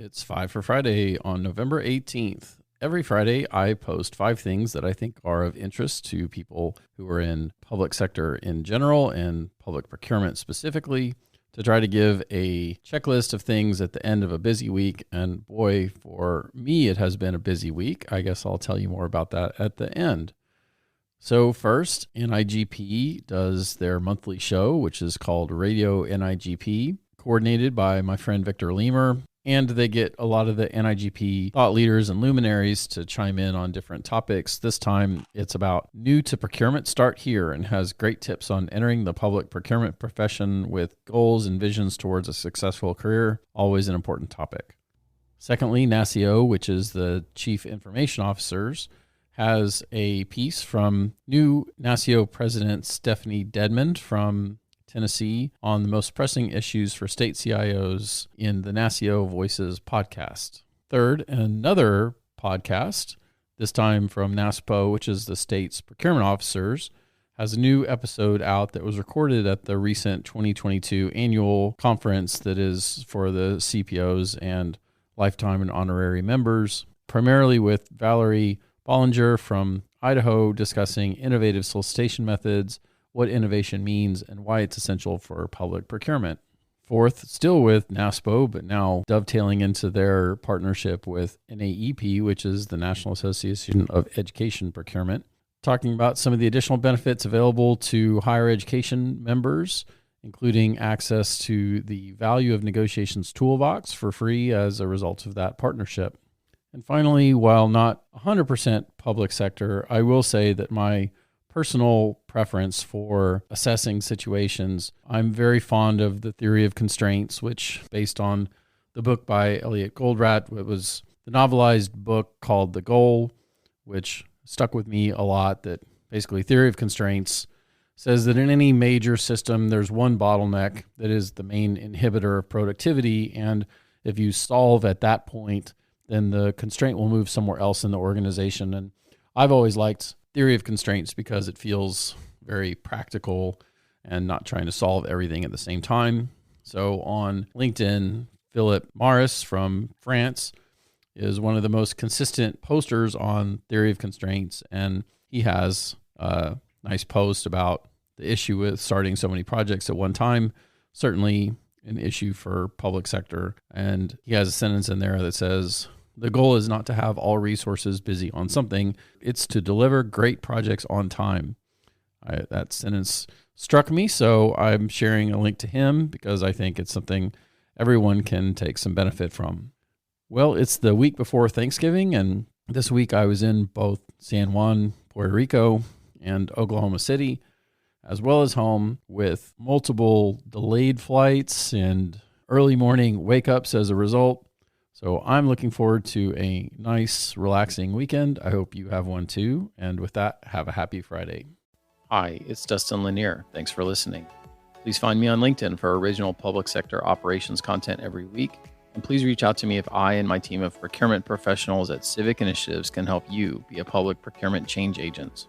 It's 5 for Friday on November 18th. Every Friday, I post 5 things that I think are of interest to people who are in public sector in general and public procurement specifically, to try to give a checklist of things at the end of a busy week. And boy, for me, it has been a busy week. I guess I'll tell you more about that at the end. So first, NIGP does their monthly show, which is called Radio NIGP, coordinated by my friend Victor Leamer. And they get a lot of the NIGP thought leaders and luminaries to chime in on different topics. This time, it's about new to procurement start here, and has great tips on entering the public procurement profession with goals and visions towards a successful career. Always an important topic. Secondly, NASIO, which is the Chief Information Officers, has a piece from new NASIO President Stephanie Dedmond from Tennessee on the most pressing issues for state CIOs in the NASIO Voices podcast. Third, another podcast, this time from NASPO, which is the state's procurement officers, has a new episode out that was recorded at the recent 2022 annual conference that is for the CPOs and lifetime and honorary members, primarily with Valerie Bollinger from Idaho discussing innovative solicitation methods, what innovation means, and why it's essential for public procurement. Fourth, still with NASPO, but now dovetailing into their partnership with NAEP, which is the National Association of Education Procurement, talking about some of the additional benefits available to higher education members, including access to the Value of Negotiations Toolbox for free as a result of that partnership. And finally, while not 100% public sector, I will say that my personal preference for assessing situations, I'm very fond of the theory of constraints, which, based on the book by Elliot Goldratt, it was the novelized book called The Goal, which stuck with me a lot. That basically, theory of constraints says that in any major system, there's one bottleneck that is the main inhibitor of productivity, and if you solve at that point, then the constraint will move somewhere else in the organization. And I've always liked theory of constraints because it feels very practical and not trying to solve everything at the same time. So on LinkedIn, Philip Maris from France is one of the most consistent posters on theory of constraints, and he has a nice post about the issue with starting so many projects at one time, certainly an issue for public sector. And he has a sentence in there that says, "The goal is not to have all resources busy on something. It's to deliver great projects on time." That sentence struck me, so I'm sharing a link to him because I think it's something everyone can take some benefit from. Well, it's the week before Thanksgiving, and this week I was in both San Juan, Puerto Rico, and Oklahoma City, as well as home, with multiple delayed flights and early morning wake-ups as a result. So I'm looking forward to a nice, relaxing weekend. I hope you have one too. And with that, have a happy Friday. Hi, it's Dustin Lanier. Thanks for listening. Please find me on LinkedIn for original public sector operations content every week. And please reach out to me if I and my team of procurement professionals at Civic Initiatives can help you be a public procurement change agent.